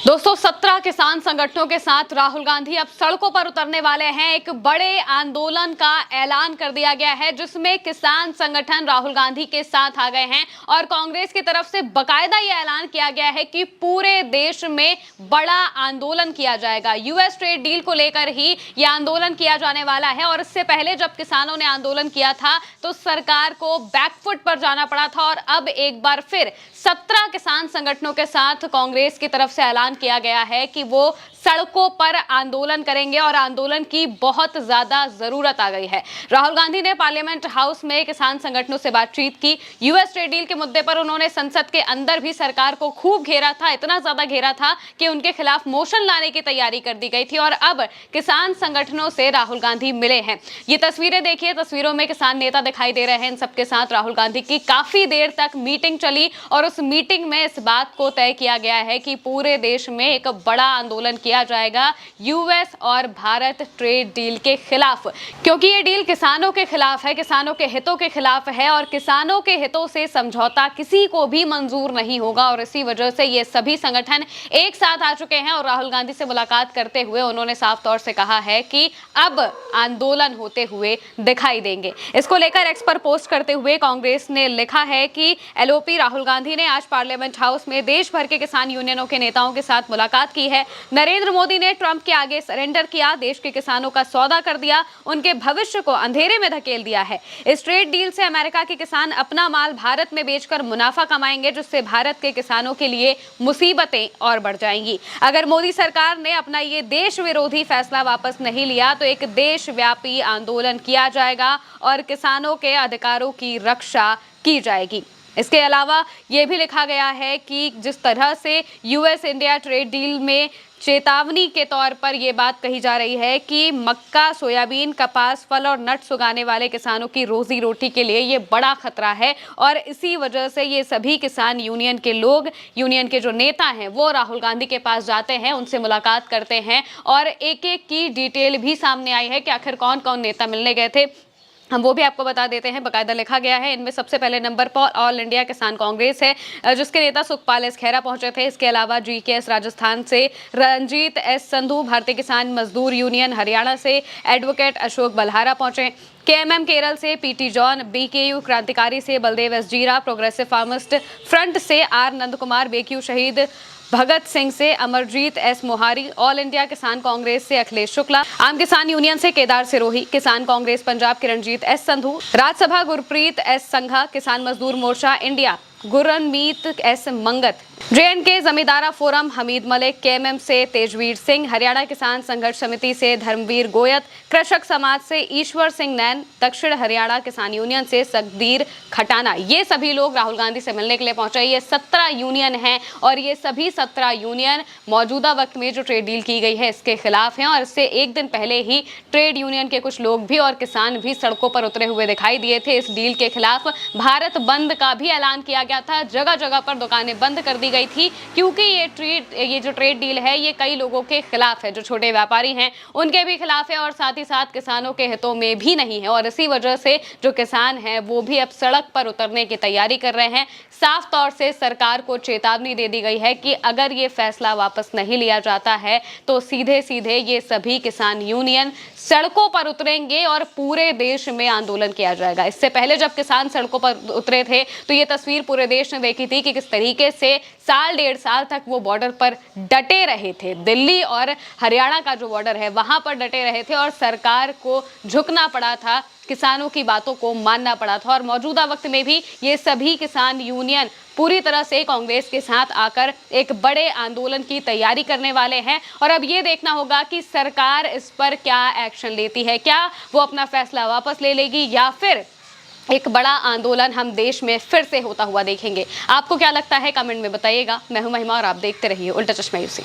दोस्तों 17 किसान संगठनों के साथ राहुल गांधी अब सड़कों पर उतरने वाले हैं। एक बड़े आंदोलन का ऐलान कर दिया गया है जिसमें किसान संगठन राहुल गांधी के साथ आ गए हैं और कांग्रेस की तरफ से बकायदा ये ऐलान किया गया है कि पूरे देश में बड़ा आंदोलन किया जाएगा। यूएस ट्रेड डील को लेकर ही ये आंदोलन किया जाने वाला है और इससे पहले जब किसानों ने आंदोलन किया था तो सरकार को बैकफुट पर जाना पड़ा था और अब एक बार फिर 17 किसान संगठनों के साथ कांग्रेस की तरफ से ऐलान किया गया है कि वो सड़कों पर आंदोलन करेंगे और आंदोलन की बहुत ज्यादा जरूरत आ गई है। राहुल गांधी ने पार्लियामेंट हाउस में किसान संगठनों से बातचीत की। यूएस ट्रेड डील के मुद्दे पर उन्होंने संसद के अंदर भी सरकार को खूब घेरा था, इतना ज्यादा घेरा था कि उनके खिलाफ मोशन लाने की तैयारी कर दी गई थी और अब किसान संगठनों से राहुल गांधी मिले हैं। ये तस्वीरें देखिए, तस्वीरों में किसान नेता दिखाई दे रहे हैं। इन सबके साथ राहुल गांधी की काफी देर तक मीटिंग चली और उस मीटिंग में इस बात को तय किया गया है कि पूरे देश में एक बड़ा आंदोलन किया जाएगा यूएस और भारत ट्रेड डील के खिलाफ, क्योंकि ये डील किसानों के खिलाफ है, किसानों के हितों के खिलाफ है और किसानों के हितों से समझौता किसी को भी मंजूर नहीं होगा। और इसी वजह से ये सभी संगठन एक साथ आ चुके हैं और राहुल गांधी से मुलाकात करते हुए उन्होंने साफ तौर से कहा है कि अब आंदोलन होते हुए दिखाई देंगे। इसको लेकर एक्स पर पोस्ट करते हुए कांग्रेस ने लिखा है कि एलओपी राहुल गांधी ने आज पार्लियामेंट हाउस में देश भर के किसान यूनियनों के नेताओं के साथ मुलाकात की है। नरेंद्र मोदी ने ट्रंप के आगे सरेंडर किया, देश के किसानों का सौदा कर दिया, उनके भविष्य को अंधेरे में धकेल दिया है। इस ट्रेड डील से अमेरिका के किसान अपना माल भारत में बेचकर मुनाफा कमाएंगे, जिससे भारत के किसानों के लिए मुसीबतें और बढ़ जाएंगी। अगर मोदी सरकार ने अपना ये देश विरोधी फैसला वापस नहीं लिया तो एक देशव्यापी आंदोलन किया जाएगा और किसानों के अधिकारों की रक्षा की जाएगी। इसके अलावा ये भी लिखा गया है कि जिस तरह से यूएस इंडिया ट्रेड डील में चेतावनी के तौर पर यह बात कही जा रही है कि मक्का, सोयाबीन, कपास, फल और नट्स उगाने वाले किसानों की रोजी रोटी के लिए ये बड़ा खतरा है और इसी वजह से ये सभी किसान यूनियन के लोग, यूनियन के जो नेता हैं वो राहुल गांधी के पास जाते हैं, उनसे मुलाकात करते हैं और एक एक की डिटेल भी सामने आई है कि आखिर कौन कौन नेता मिलने गए थे। हम वो भी आपको बता देते हैं, बकायदा लिखा गया है। इनमें सबसे पहले नंबर पर ऑल इंडिया किसान कांग्रेस है जिसके नेता सुखपाल एस खेरा पहुंचे थे। इसके अलावा जीकेएस राजस्थान से रंजीत एस संधू, भारतीय किसान मजदूर यूनियन हरियाणा से एडवोकेट अशोक बल्हारा पहुंचे, केएमएम केरल से पीटी जॉन, बीकेयू क्रांतिकारी से बलदेव एस जीरा, प्रोग्रेसिव फार्मिस्ट फ्रंट से आर नंद कुमार, बेक्यू शहीद भगत सिंह से Amarjeet S Mohari, all India किसान कांग्रेस से अखिलेश शुक्ला, आम किसान यूनियन से केदार सिरोही, किसान कांग्रेस पंजाब के Ranjit S Sandhu, Rajya Sabha Gurpreet S Sangha, Kisan Mazdoor Morcha India Gurnameet S Mangat, JNK Zamindara forum Hamid Malik, KMM से तेजवीर सिंह, हरियाणा किसान संघर्ष समिति से धर्मवीर गोयत, कृषक समाज से ईश्वर सिंह नैन, दक्षिण हरियाणा किसान यूनियन से सगदीर खटाना, ये सभी लोग राहुल गांधी से मिलने के लिए पहुंचे। ये 17 यूनियन हैं और ये सभी 17 यूनियन मौजूदा वक्त में जो ट्रेड डील की गई है इसके खिलाफ हैं और इससे एक दिन पहले ही ट्रेड यूनियन के कुछ लोग भी और किसान भी सड़कों पर उतरे हुए दिखाई दिए थे। इस डील के खिलाफ भारत बंद का भी ऐलान किया गया था, जगह जगह पर दुकानें बंद कर दी गई थी क्योंकि ये जो ट्रेड डील है ये कई लोगों के खिलाफ है, जो छोटे व्यापारी हैं उनके भी खिलाफ है और साथ ही साथ किसानों के हितों में भी नहीं है और इसी वजह से जो किसान हैं वो भी अब सड़क पर उतरने की तैयारी कर रहे हैं। साफ तौर से सरकार को चेतावनी दे दी गई है कि अगर ये फैसला वापस नहीं लिया जाता है तो सीधे सीधे ये सभी किसान यूनियन सड़कों पर उतरेंगे और पूरे देश में आंदोलन किया जाएगा। इससे पहले जब किसान सड़कों पर उतरे थे तो ये तस्वीर पूरे देश ने देखी थी कि किस तरीके से साल डेढ़ साल तक वो बॉर्डर पर डटे रहे थे। दिल्ली और हरियाणा का जो बॉर्डर है वहां पर डटे रहे थे और सरकार को झुकना पड़ा था, किसानों की बातों को मानना पड़ा था और मौजूदा वक्त में भी ये सभी किसान यूनियन पूरी तरह से कांग्रेस के साथ आकर एक बड़े आंदोलन की तैयारी करने वाले हैं और अब ये देखना होगा कि सरकार इस पर क्या एक्शन लेती है, क्या वो अपना फैसला वापस ले लेगी या फिर एक बड़ा आंदोलन हम देश में फिर से होता हुआ देखेंगे। आपको क्या लगता है कमेंट में बताइएगा। मैं हूं महिमा और आप देखते रहिए उल्टा चश्मा यूसी।